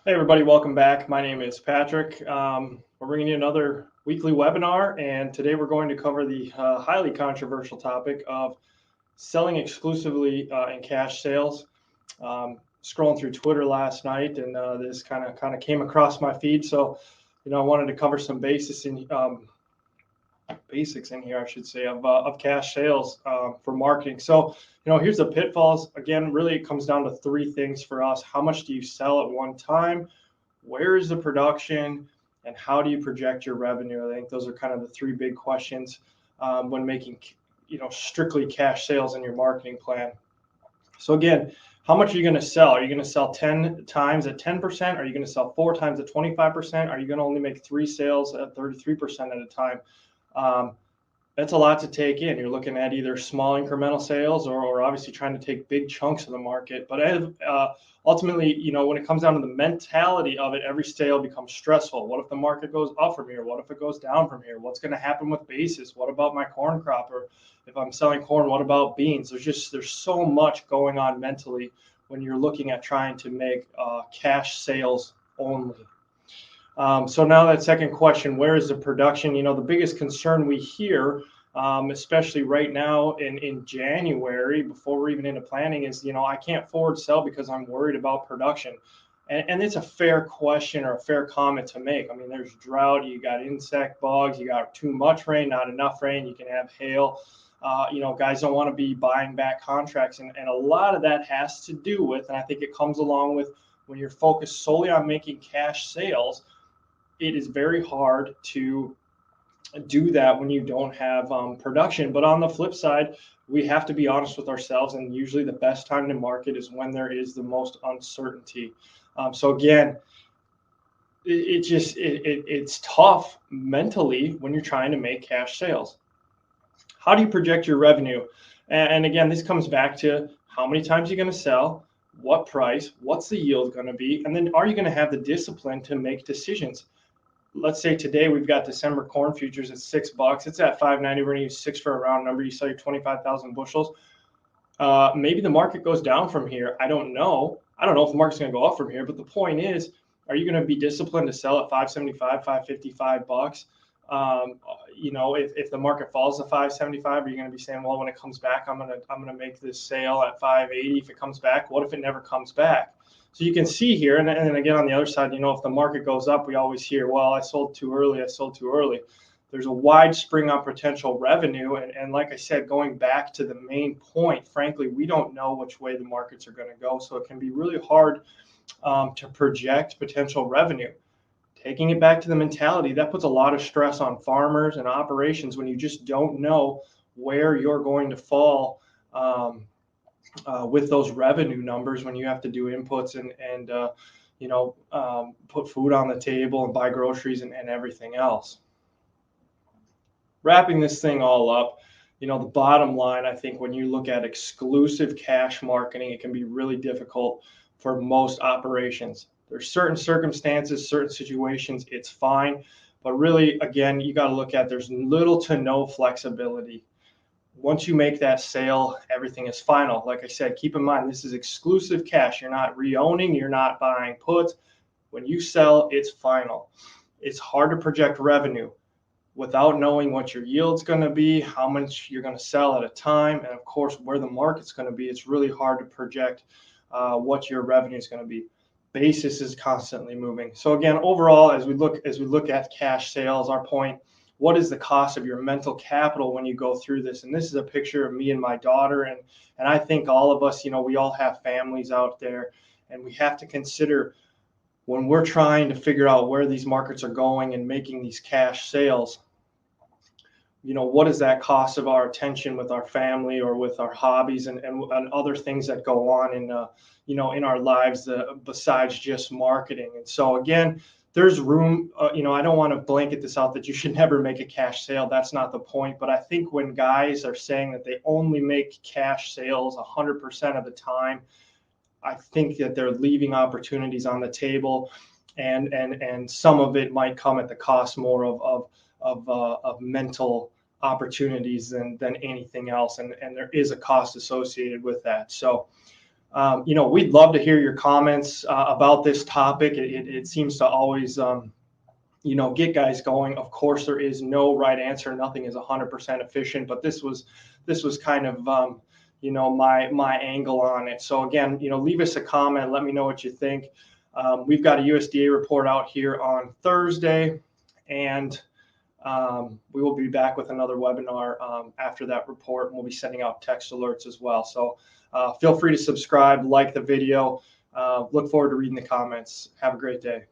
Hey, everybody, welcome back. My name is Patrick. We're bringing you another weekly webinar, and today we're going to cover the highly controversial topic of selling exclusively in cash sales. Scrolling through Twitter last night, and this kind of came across my feed. So, I wanted to cover some basics in here, I should say, of cash sales for marketing. So, here's the pitfalls. Again, really, it comes down to three things for us. How much do you sell at one time? Where is the production? And how do you project your revenue? I think those are kind of the three big questions when making, strictly cash sales in your marketing plan. So again, how much are you going to sell? Are you going to sell 10 times at 10%? Are you going to sell 4 times at 25%? Are you going to only make 3 sales at 33% at a time? That's a lot to take in. You're looking at either small incremental sales or obviously trying to take big chunks of the market. But ultimately, when it comes down to the mentality of it, every sale becomes stressful. What if the market goes up from here? What if it goes down from here? What's going to happen with basis? What about my corn crop? Or if I'm selling corn, what about beans? There's so much going on mentally when you're looking at trying to make cash sales only. So now that second question, where is the production? The biggest concern we hear, especially right now in January, before we're even into planning, is, I can't forward sell because I'm worried about production. And it's a fair question or a fair comment to make. I mean, there's drought, you got insect bugs, you got too much rain, not enough rain, you can have hail. Guys don't want to be buying back contracts. And a lot of that has to do with, and I think it comes along with when you're focused solely on making cash sales, it is very hard to do that when you don't have production. But on the flip side, we have to be honest with ourselves, and usually the best time to market is when there is the most uncertainty. So again, it's tough mentally when you're trying to make cash sales. How do you project your revenue? And again, this comes back to how many times you're going to sell, what price, what's the yield going to be, and then are you going to have the discipline to make decisions? Let's say today we've got December corn futures at $6. It's at $5.90. We're going to use 6 for a round number. You sell your 25,000 bushels. Maybe the market goes down from here. I don't know. I don't know if the market's going to go up from here. But the point is, are you going to be disciplined to sell at $5.75, $5.55? If the market falls to $5.75, are you going to be saying, well, when it comes back, I'm going to make this sale at $5.80 if it comes back? What if it never comes back? So you can see here, and again, on the other side, if the market goes up, we always hear, well, I sold too early. There's a wide spring on potential revenue. And like I said, going back to the main point, frankly, we don't know which way the markets are going to go. So it can be really hard to project potential revenue. Taking it back to the mentality, that puts a lot of stress on farmers and operations when you just don't know where you're going to fall with those revenue numbers when you have to do inputs and put food on the table and buy groceries and everything else. Wrapping this thing all up, the bottom line, I think when you look at exclusive cash marketing, it can be really difficult for most operations. There's certain circumstances, certain situations, it's fine. But really, again, you got to look at there's little to no flexibility. Once you make that sale, everything is final. Like I said, keep in mind, this is exclusive cash. You're not re-owning, you're not buying puts. When you sell, it's final. It's hard to project revenue without knowing what your yield's going to be, how much you're going to sell at a time, and of course, where the market's going to be. It's really hard to project what your revenue is going to be. Basis is constantly moving. So again, overall, as we look at cash sales, our point, what is the cost of your mental capital when you go through this? And this is a picture of me and my daughter. And I think all of us, we all have families out there, and we have to consider when we're trying to figure out where these markets are going and making these cash sales, what is that cost of our attention with our family or with our hobbies and other things that go on in our lives besides just marketing. And so again, there's room, I don't want to blanket this out that you should never make a cash sale. That's not the point. But I think when guys are saying that they only make cash sales 100% of the time, I think that they're leaving opportunities on the table, and some of it might come at the cost more of mental opportunities than anything else. And there is a cost associated with that. So We'd love to hear your comments about this topic. It seems to always, get guys going. Of course, there is no right answer. Nothing is 100% efficient, but this was kind of, my angle on it. So again, leave us a comment. Let me know what you think. We've got a USDA report out here on Thursday, and we will be back with another webinar after that report, and we'll be sending out text alerts as well. So feel free to subscribe, like the video. Look forward to reading the comments. Have a great day.